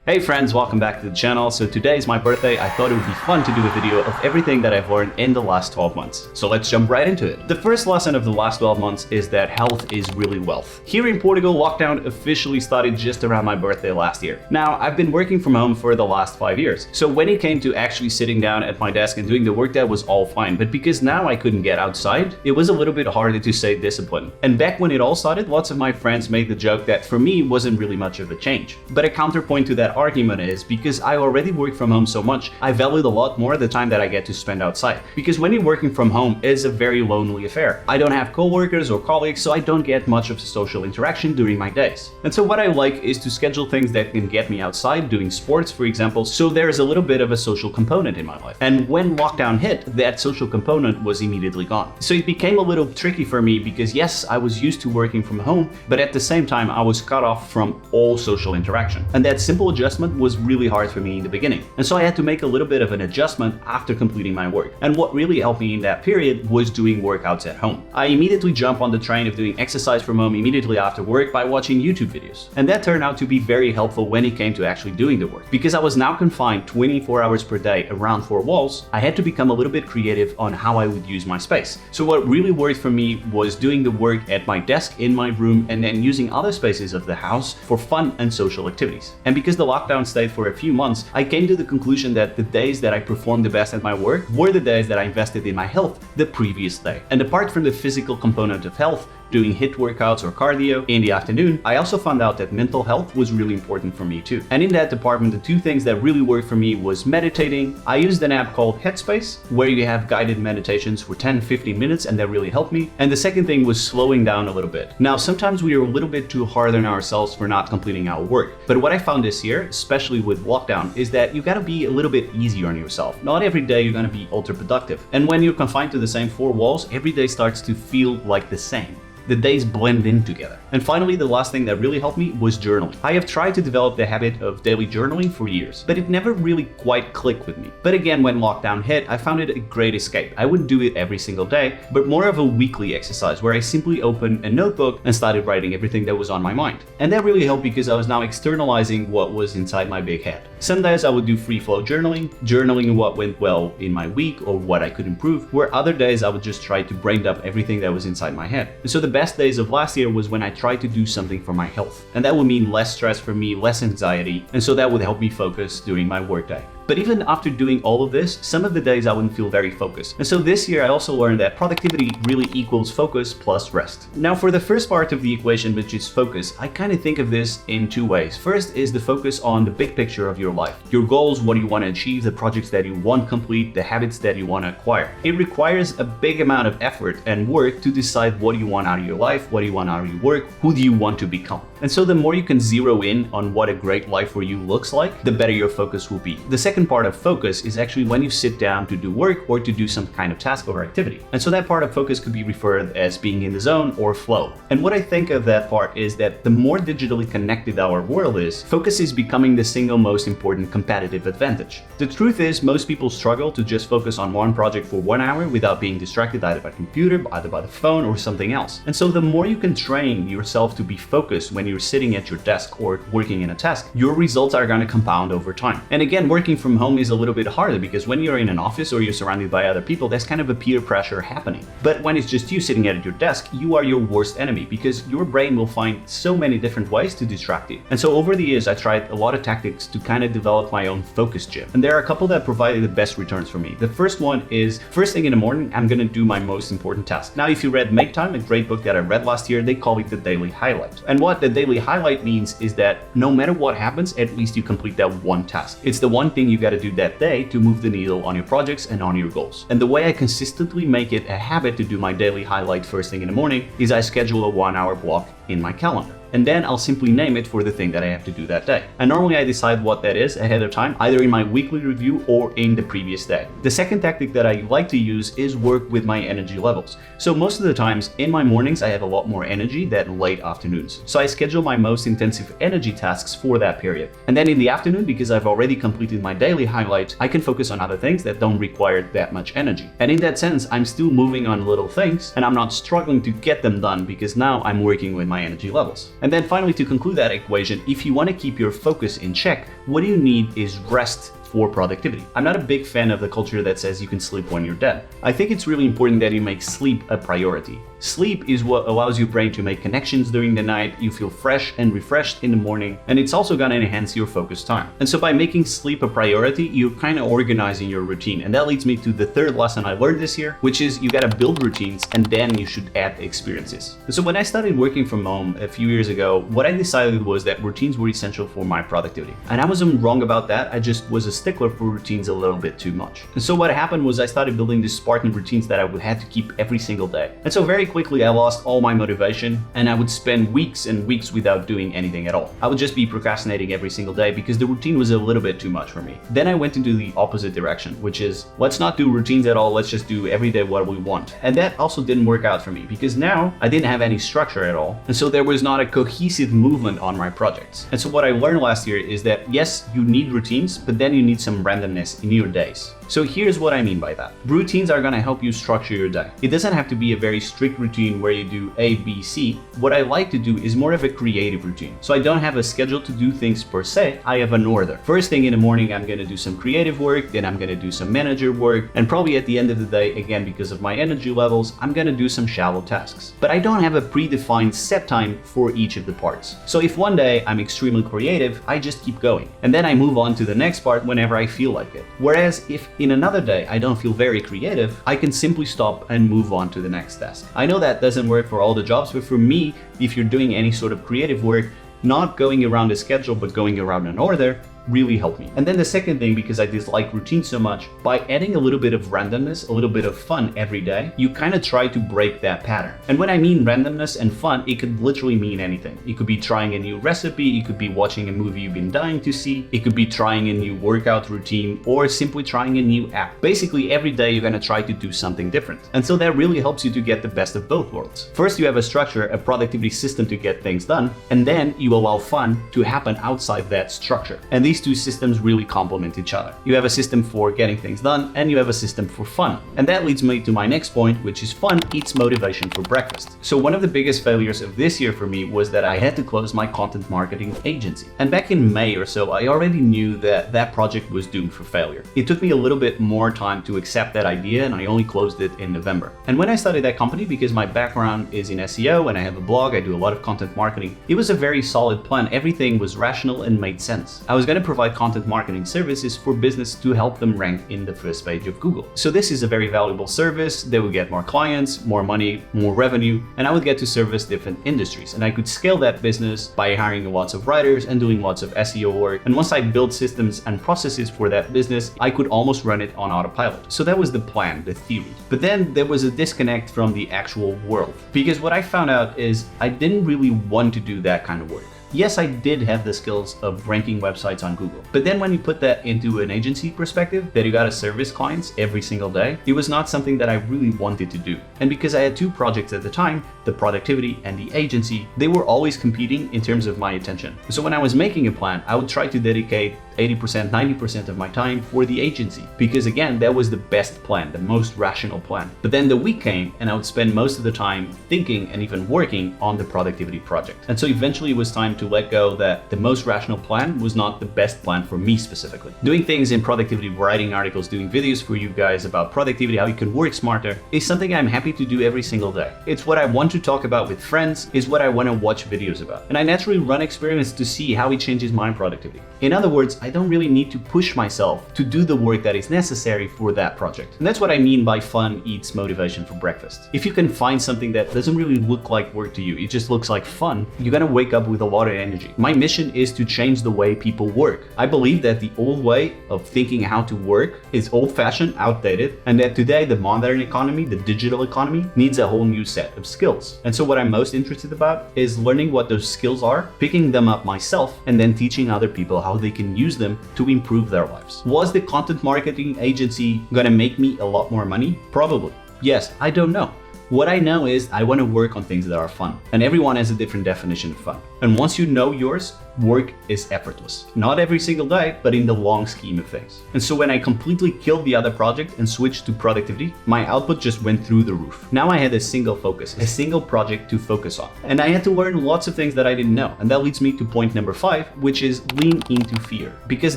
Hey friends, welcome back to the channel. So today is my birthday. I thought it would be fun to do a video of everything that I've learned in the last 12 months. So let's jump right into it. The first lesson of the last 12 months is that health is really wealth. Here in Portugal, lockdown officially started just around my birthday last year. Now, I've been working from home for the last 5 years. So when it came to actually sitting down at my desk and doing the work, that was all fine. But because now I couldn't get outside, it was a little bit harder to stay disciplined. And back when it all started, lots of my friends made the joke that for me, it wasn't really much of a change. But a counterpoint to that argument is because I already work from home so much, I valued a lot more the time that I get to spend outside. Because when you're working from home, it's a very lonely affair. I don't have coworkers or colleagues, so I don't get much of social interaction during my days. And so what I like is to schedule things that can get me outside, doing sports, for example, so there's a little bit of a social component in my life. And when lockdown hit, that social component was immediately gone. So it became a little tricky for me because yes, I was used to working from home, but at the same time, I was cut off from all social interaction. And that simple adjustment was really hard for me in the beginning. And so I had to make a little bit of an adjustment after completing my work. And what really helped me in that period was doing workouts at home. I immediately jumped on the train of doing exercise from home immediately after work by watching YouTube videos. And that turned out to be very helpful when it came to actually doing the work. Because I was now confined 24 hours per day around four walls, I had to become a little bit creative on how I would use my space. So what really worked for me was doing the work at my desk in my room and then using other spaces of the house for fun and social activities. And because the lockdown stayed for a few months, I came to the conclusion that the days that I performed the best at my work were the days that I invested in my health the previous day. And apart from the physical component of health, doing HIIT workouts or cardio in the afternoon, I also found out that mental health was really important for me too. And in that department, the two things that really worked for me was meditating. I used an app called Headspace, where you have guided meditations for 10-15 minutes, and that really helped me. And the second thing was slowing down a little bit. Now, sometimes we are a little bit too hard on ourselves for not completing our work. But what I found this year, especially with lockdown, is that you gotta be a little bit easier on yourself. Not every day you're gonna be ultra productive. And when you're confined to the same four walls, every day starts to feel like the same. The days blend in together. And finally, the last thing that really helped me was journaling. I have tried to develop the habit of daily journaling for years, but it never really quite clicked with me. But again, when lockdown hit, I found it a great escape. I wouldn't do it every single day, but more of a weekly exercise where I simply opened a notebook and started writing everything that was on my mind. And that really helped because I was now externalizing what was inside my big head. Some days I would do free flow journaling what went well in my week or what I could improve, where other days I would just try to brain dump everything that was inside my head. And so the best days of last year was when I tried to do something for my health. And that would mean less stress for me, less anxiety, and so that would help me focus during my workday. But even after doing all of this, some of the days I wouldn't feel very focused. And so this year I also learned that productivity really equals focus plus rest. Now for the first part of the equation, which is focus, I kind of think of this in two ways. First is the focus on the big picture of your life. Your goals, what you want to achieve, the projects that you want to complete, the habits that you want to acquire. It requires a big amount of effort and work to decide what you want out of your life, what do you want out of your work, who do you want to become. And so the more you can zero in on what a great life for you looks like, the better your focus will be. The second part of focus is actually when you sit down to do work or to do some kind of task or activity. And so that part of focus could be referred as being in the zone or flow. And what I think of that part is that the more digitally connected our world is, focus is becoming the single most important competitive advantage. The truth is most people struggle to just focus on one project for 1 hour without being distracted either by the computer, either by the phone or something else. And so the more you can train yourself to be focused when you're sitting at your desk or working in a task, your results are going to compound over time. And again, working from home is a little bit harder because when you're in an office or you're surrounded by other people, there's kind of a peer pressure happening. But when it's just you sitting at your desk, you are your worst enemy because your brain will find so many different ways to distract you. And so over the years, I tried a lot of tactics to kind of develop my own focus gym. And there are a couple that provided the best returns for me. The first one is first thing in the morning, I'm going to do my most important task. Now, if you read Make Time, a great book that I read last year, they call it the daily highlight. And what the daily highlight means is that no matter what happens, at least you complete that one task. It's the one thing you got to do that day to move the needle on your projects and on your goals. And the way I consistently make it a habit to do my daily highlight first thing in the morning is I schedule a 1 hour block in my calendar. And then I'll simply name it for the thing that I have to do that day. And normally I decide what that is ahead of time, either in my weekly review or in the previous day. The second tactic that I like to use is work with my energy levels. So most of the times in my mornings, I have a lot more energy than late afternoons. So I schedule my most intensive energy tasks for that period. And then in the afternoon, because I've already completed my daily highlight, I can focus on other things that don't require that much energy. And in that sense, I'm still moving on little things and I'm not struggling to get them done because now I'm working with my energy levels. And then finally, to conclude that equation, if you want to keep your focus in check, what you need is rest for productivity. I'm not a big fan of the culture that says you can sleep when you're dead. I think it's really important that you make sleep a priority. Sleep is what allows your brain to make connections during the night, you feel fresh and refreshed in the morning, and it's also gonna enhance your focus time. And so by making sleep a priority, you're kind of organizing your routine. And that leads me to the third lesson I learned this year, which is you gotta build routines and then you should add experiences. And so when I started working from home a few years ago, what I decided was that routines were essential for my productivity. And I wasn't wrong about that, I just was a stickler for routines a little bit too much. And so what happened was I started building these Spartan routines that I would have to keep every single day. And so very quickly I lost all my motivation and I would spend weeks and weeks without doing anything at all. I would just be procrastinating every single day because the routine was a little bit too much for me. Then I went into the opposite direction, which is let's not do routines at all, let's just do every day what we want. And that also didn't work out for me because now I didn't have any structure at all. And so there was not a cohesive movement on my projects. And so what I learned last year is that yes, you need routines, but then you need some randomness in your days. So here's what I mean by that. Routines are gonna help you structure your day. It doesn't have to be a very strict routine where you do A, B, C. What I like to do is more of a creative routine. So I don't have a schedule to do things per se, I have an order. First thing in the morning, I'm gonna do some creative work, then I'm gonna do some manager work, and probably at the end of the day, again, because of my energy levels, I'm gonna do some shallow tasks. But I don't have a predefined set time for each of the parts. So if one day I'm extremely creative, I just keep going. And then I move on to the next part whenever I feel like it. Whereas if in another day I don't feel very creative, I can simply stop and move on to the next task. I know that doesn't work for all the jobs, but for me, if you're doing any sort of creative work, not going around a schedule but going around an order really helped me. And then the second thing, because I dislike routine so much, by adding a little bit of randomness, a little bit of fun every day, you kind of try to break that pattern. And when I mean randomness and fun, it could literally mean anything. It could be trying a new recipe, it could be watching a movie you've been dying to see, it could be trying a new workout routine, or simply trying a new app. Basically, every day you're gonna try to do something different. And so that really helps you to get the best of both worlds. First, you have a structure, a productivity system to get things done, and then you allow fun to happen outside that structure. And these two systems really complement each other. You have a system for getting things done, and you have a system for fun. And that leads me to my next point, which is fun eats motivation for breakfast. So one of the biggest failures of this year for me was that I had to close my content marketing agency. And back in May or so, I already knew that that project was doomed for failure. It took me a little bit more time to accept that idea, and I only closed it in November. And when I started that company, because my background is in SEO and I have a blog, I do a lot of content marketing, it was a very solid plan. Everything was rational and made sense. I was going to provide content marketing services for business to help them rank in the first page of Google. So this is a very valuable service. They would get more clients, more money, more revenue, and I would get to service different industries. And I could scale that business by hiring lots of writers and doing lots of SEO work. And once I built systems and processes for that business, I could almost run it on autopilot. So that was the plan, the theory. But then there was a disconnect from the actual world, because what I found out is I didn't really want to do that kind of work. Yes, I did have the skills of ranking websites on Google. But then when you put that into an agency perspective, that you gotta service clients every single day, it was not something that I really wanted to do. And because I had two projects at the time, the productivity and the agency, they were always competing in terms of my attention. So when I was making a plan, I would try to dedicate 80%, 90% of my time for the agency. Because again, that was the best plan, the most rational plan. But then the week came and I would spend most of the time thinking and even working on the productivity project. And so eventually it was time to let go that the most rational plan was not the best plan for me specifically. Doing things in productivity, writing articles, doing videos for you guys about productivity, how you can work smarter, is something I'm happy to do every single day. It's what I want to talk about with friends, is what I want to watch videos about. And I naturally run experiments to see how it changes my productivity. In other words, I don't really need to push myself to do the work that is necessary for that project. And that's what I mean by fun eats motivation for breakfast. If you can find something that doesn't really look like work to you, it just looks like fun, you're gonna wake up with a lot of energy. My mission is to change the way people work. I believe that the old way of thinking how to work is old-fashioned, outdated, and that today the modern economy, the digital economy, needs a whole new set of skills. And so what I'm most interested about is learning what those skills are, picking them up myself, and then teaching other people how they can use them to improve their lives. Was the content marketing agency gonna make me a lot more money? Probably. Yes, I don't know. What I know is I want to work on things that are fun, and everyone has a different definition of fun. And once you know yours, work is effortless. Not every single day, but in the long scheme of things. And so when I completely killed the other project and switched to productivity, my output just went through the roof. Now I had a single focus, a single project to focus on. And I had to learn lots of things that I didn't know. And that leads me to point number 5, which is lean into fear. Because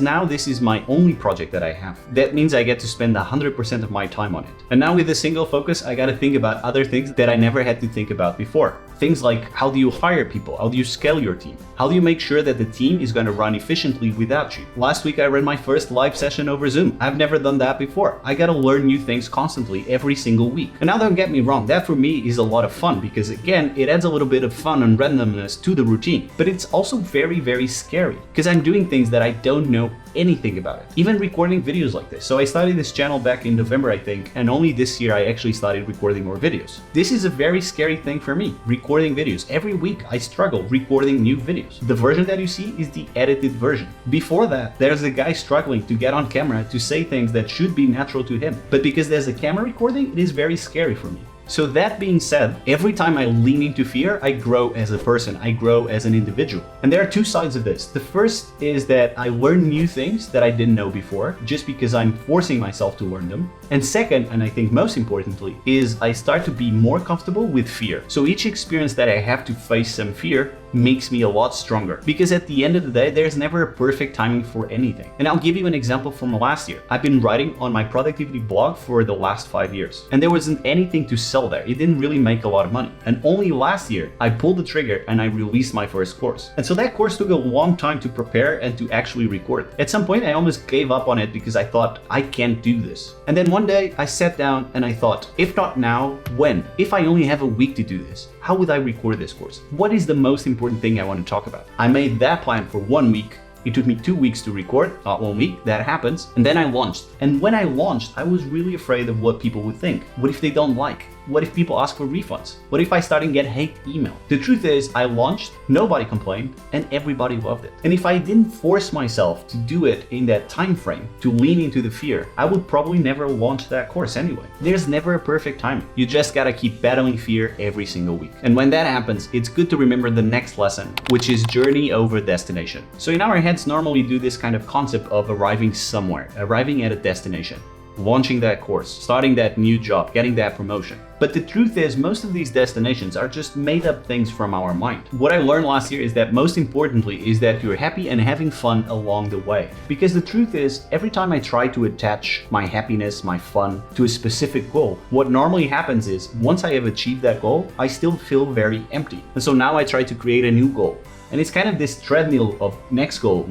now this is my only project that I have. That means I get to spend 100% of my time on it. And now with a single focus, I got to think about other things that I never had to think about before. Things like, how do you hire people? How do you scale your team? How do you make sure that the team is going to run efficiently without you? Last week I ran my first live session over Zoom. I've never done that before. I got to learn new things constantly every single week. And now don't get me wrong, that for me is a lot of fun because again, it adds a little bit of fun and randomness to the routine. But it's also very, very scary because I'm doing things that I don't know anything about it. Even recording videos like this. So I started this channel back in November, I think, and only this year I actually started recording more videos. This is a very scary thing for me, recording videos. Every week I struggle recording new videos. The version that you see is the edited version. Before that, there's a guy struggling to get on camera to say things that should be natural to him. But because there's a camera recording, it is very scary for me. So that being said, every time I lean into fear, I grow as a person, I grow as an individual. And there are two sides of this. The first is that I learn new things that I didn't know before, just because I'm forcing myself to learn them. And second, and I think most importantly, is I start to be more comfortable with fear. So each experience that I have to face some fear makes me a lot stronger. Because at the end of the day, there's never a perfect timing for anything. And I'll give you an example from last year. I've been writing on my productivity blog for the last 5 years. And there wasn't anything to sell there. It didn't really make a lot of money. And only last year, I pulled the trigger and I released my first course. And so that course took a long time to prepare and to actually record. At some point, I almost gave up on it because I thought, I can't do this. And then one day, I sat down and I thought, if not now, when? If I only have a week to do this, how would I record this course? What is the most important thing I want to talk about? I made that plan for 1 week. It took me 2 weeks to record, not 1 week, that happens. And then I launched. And when I launched, I was really afraid of what people would think. What if they don't like? What if people ask for refunds? What if I start and get hate email? The truth is, I launched, nobody complained, and everybody loved it. And if I didn't force myself to do it in that time frame, to lean into the fear, I would probably never launch that course anyway. There's never a perfect time. You just gotta keep battling fear every single week. And when that happens, it's good to remember the next lesson, which is journey over destination. So in our heads normally do this kind of concept of arriving somewhere, arriving at a destination. Launching that course, starting that new job, getting that promotion. But the truth is, most of these destinations are just made up things from our mind. What I learned last year is that most importantly is that you're happy and having fun along the way. Because the truth is, every time I try to attach my happiness, my fun to a specific goal, what normally happens is once I have achieved that goal, I still feel very empty. And so now I try to create a new goal. And it's kind of this treadmill of next goal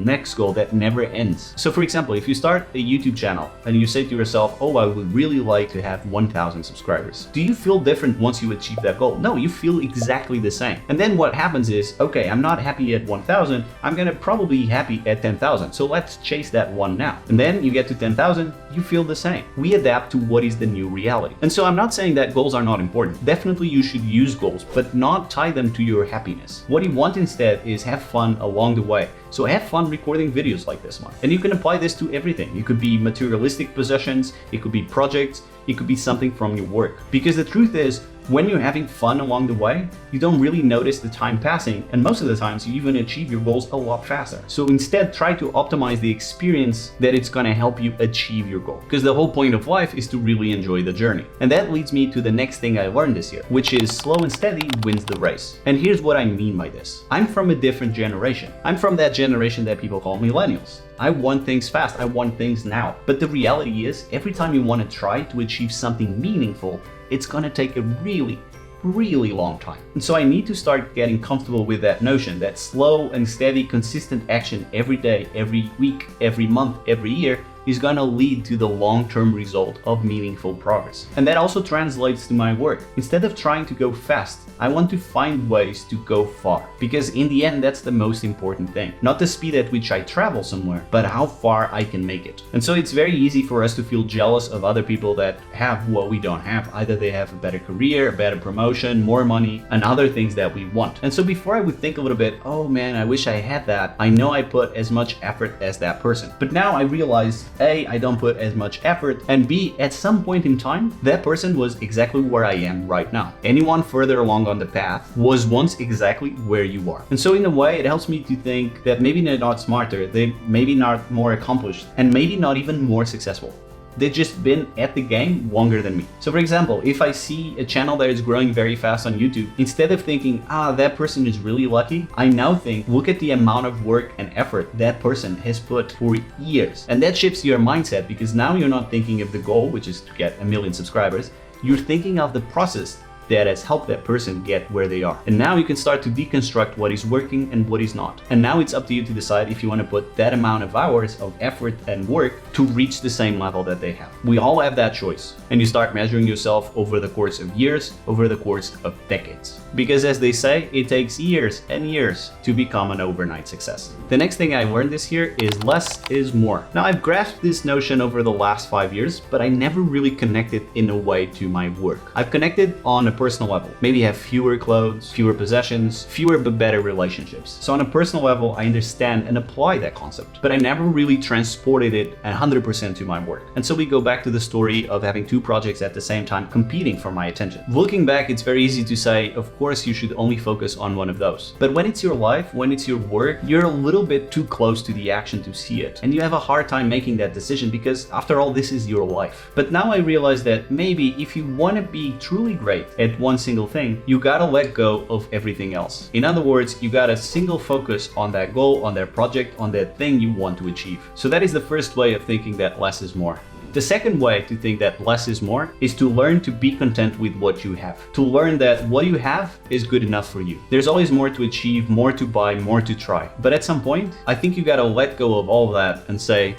that never ends. So for example, if you start a YouTube channel and you say to yourself, oh, I would really like to have 1,000 subscribers. Do you feel different once you achieve that goal? No, you feel exactly the same. And then what happens is, okay, I'm not happy at 1,000. I'm gonna probably be happy at 10,000. So let's chase that one now. And then you get to 10,000, you feel the same. We adapt to what is the new reality. And so I'm not saying that goals are not important. Definitely you should use goals, but not tie them to your happiness. What you want instead is have fun along the way. So have fun recording videos like this one. And you can apply this to everything. It could be materialistic possessions, it could be projects, it could be something from your work. Because the truth is, when you're having fun along the way, you don't really notice the time passing, and most of the times you even achieve your goals a lot faster. So instead, try to optimize the experience that it's gonna help you achieve your goal. Because the whole point of life is to really enjoy the journey. And that leads me to the next thing I learned this year, which is slow and steady wins the race. And here's what I mean by this. I'm from a different generation. I'm from that generation that people call millennials. I want things fast, I want things now. But the reality is, every time you want to try to achieve something meaningful, it's gonna take a really long time. And so I need to start getting comfortable with that notion that slow and steady, consistent action every day, every week, every month, every year is gonna lead to the long-term result of meaningful progress. And that also translates to my work. Instead of trying to go fast, I want to find ways to go far. Because in the end, that's the most important thing. Not the speed at which I travel somewhere, but how far I can make it. And so it's very easy for us to feel jealous of other people that have what we don't have. Either they have a better career, a better promotion, more money, and other things that we want. And so before I would think a little bit, oh man, I wish I had that, I know I put as much effort as that person. But now I realize A, I don't put as much effort, and B, at some point in time, that person was exactly where I am right now. Anyone further along on the path was once exactly where you are. And so in a way, it helps me to think that maybe they're not smarter, they maybe not more accomplished, and maybe not even more successful. They've just been at the game longer than me. So for example, if I see a channel that is growing very fast on YouTube, instead of thinking, that person is really lucky, I now think, look at the amount of work and effort that person has put for years. And that shifts your mindset, because now you're not thinking of the goal, which is to get 1 million subscribers. You're thinking of the process that has helped that person get where they are. And now you can start to deconstruct what is working and what is not. And now it's up to you to decide if you want to put that amount of hours of effort and work to reach the same level that they have. We all have that choice. And you start measuring yourself over the course of years, over the course of decades. Because as they say, it takes years and years to become an overnight success. The next thing I learned this year is less is more. Now I've grasped this notion over the last 5 years, but I never really connected in a way to my work. I've connected on a personal level. Maybe have fewer clothes, fewer possessions, fewer but better relationships. So on a personal level, I understand and apply that concept, but I never really transported it 100% to my work. And so we go back to the story of having 2 projects at the same time competing for my attention. Looking back, it's very easy to say, of course, you should only focus on one of those. But when it's your life, when it's your work, you're a little bit too close to the action to see it. And you have a hard time making that decision because after all, this is your life. But now I realize that maybe if you want to be truly great at one single thing, you gotta let go of everything else. In other words, you gotta single focus on that goal, on that project, on that thing you want to achieve. So that is the first way of thinking that less is more. The second way to think that less is more is to learn to be content with what you have. To learn that what you have is good enough for you. There's always more to achieve, more to buy, more to try. But at some point, I think you gotta let go of all of that and say,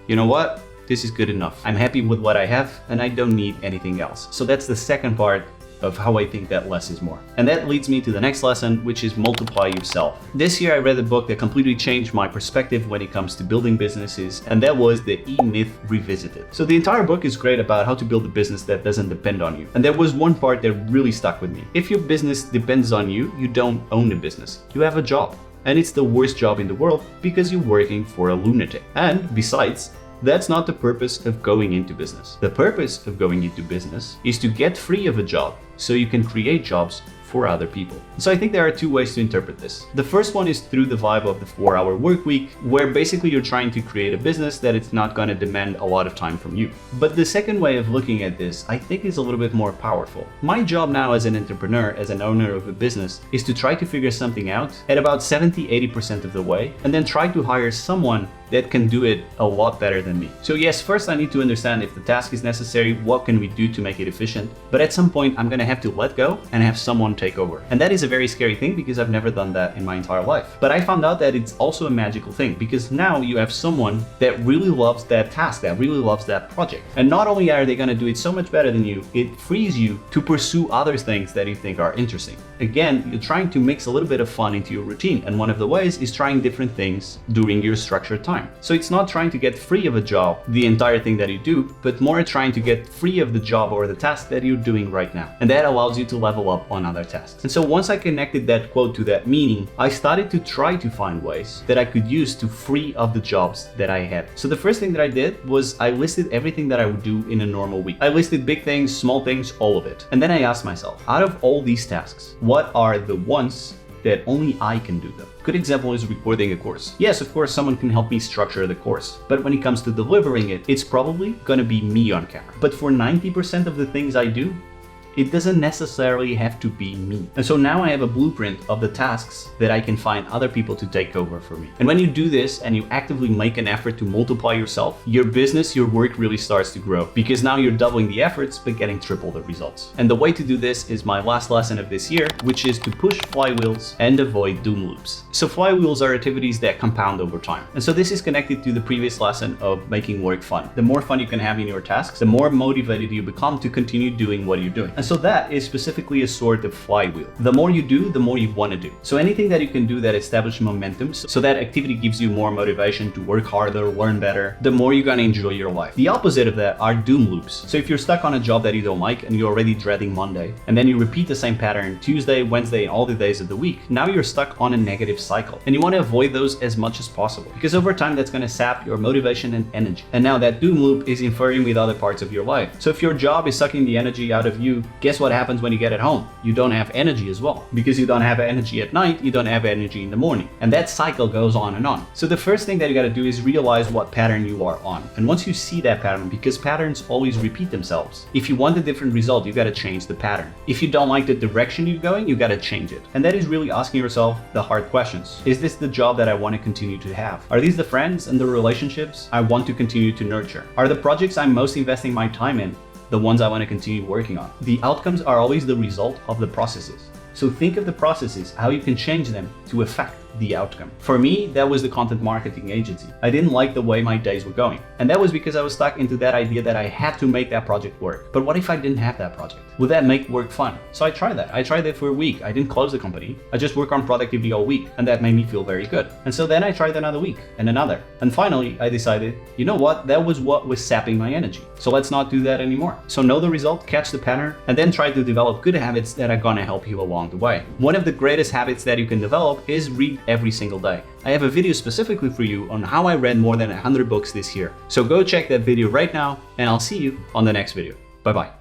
you know what? This is good enough. I'm happy with what I have and I don't need anything else. So that's the second part of how I think that less is more. And that leads me to the next lesson, which is multiply yourself. This year I read a book that completely changed my perspective when it comes to building businesses, and that was The E-Myth Revisited. So the entire book is great about how to build a business that doesn't depend on you. And there was one part that really stuck with me. If your business depends on you, you don't own a business. You have a job. And it's the worst job in the world because you're working for a lunatic. And besides, that's not the purpose of going into business. The purpose of going into business is to get free of a job so you can create jobs for other people. So I think there are 2 ways to interpret this. The first one is through the vibe of the 4-hour work week, where basically you're trying to create a business that it's not going to demand a lot of time from you. But the second way of looking at this, I think, is a little bit more powerful. My job now as an entrepreneur, as an owner of a business, is to try to figure something out at about 70-80% of the way, and then try to hire someone that can do it a lot better than me. So yes, first I need to understand if the task is necessary, what can we do to make it efficient, but at some point I'm gonna have to let go and have someone take over. And that is a very scary thing because I've never done that in my entire life. But I found out that it's also a magical thing because now you have someone that really loves that task, that really loves that project. And not only are they gonna do it so much better than you, it frees you to pursue other things that you think are interesting. Again, you're trying to mix a little bit of fun into your routine, and one of the ways is trying different things during your structured time. So it's not trying to get free of a job, the entire thing that you do, but more trying to get free of the job or the task that you're doing right now. And that allows you to level up on other tasks. And so once I connected that quote to that meaning, I started to try to find ways that I could use to free up the jobs that I had. So the first thing that I did was I listed everything that I would do in a normal week. I listed big things, small things, all of it. And then I asked myself, out of all these tasks, what are the ones that only I can do them? Good example is recording a course. Yes, of course, someone can help me structure the course, but when it comes to delivering it, it's probably gonna be me on camera. But for 90% of the things I do, it doesn't necessarily have to be me. And so now I have a blueprint of the tasks that I can find other people to take over for me. And when you do this and you actively make an effort to multiply yourself, your business, your work really starts to grow because now you're doubling the efforts but getting triple the results. And the way to do this is my last lesson of this year, which is to push flywheels and avoid doom loops. So flywheels are activities that compound over time. And so this is connected to the previous lesson of making work fun. The more fun you can have in your tasks, the more motivated you become to continue doing what you're doing. And so that is specifically a sort of flywheel. The more you do, the more you want to do. So anything that you can do that establishes momentum, so that activity gives you more motivation to work harder, learn better, the more you're going to enjoy your life. The opposite of that are doom loops. So if you're stuck on a job that you don't like and you're already dreading Monday, and then you repeat the same pattern Tuesday, Wednesday, and all the days of the week, now you're stuck on a negative cycle. And you want to avoid those as much as possible, because over time that's going to sap your motivation and energy. And now that doom loop is inferring with other parts of your life. So if your job is sucking the energy out of you, guess what happens when you get at home? You don't have energy as well. Because you don't have energy at night, you don't have energy in the morning. And that cycle goes on and on. So the first thing that you got to do is realize what pattern you are on. And once you see that pattern, because patterns always repeat themselves, if you want a different result, you got to change the pattern. If you don't like the direction you're going, you got to change it. And that is really asking yourself the hard questions. Is this the job that I want to continue to have? Are these the friends and the relationships I want to continue to nurture? Are the projects I'm most investing my time in the ones I want to continue working on? The outcomes are always the result of the processes. So think of the processes, how you can change them to affect the outcome. For me, that was the content marketing agency. I didn't like the way my days were going. And that was because I was stuck into that idea that I had to make that project work. But what if I didn't have that project? Would that make work fun? So I tried that. I tried it for a week. I didn't close the company. I just worked on productivity all week. And that made me feel very good. And so then I tried another week and another. And finally, I decided, you know what? That was what was sapping my energy. So let's not do that anymore. So know the result, catch the pattern, and then try to develop good habits that are gonna help you along the way. One of the greatest habits that you can develop is read every single day. I have a video specifically for you on how I read more than 100 books this year. So go check that video right now, and I'll see you on the next video. Bye-bye.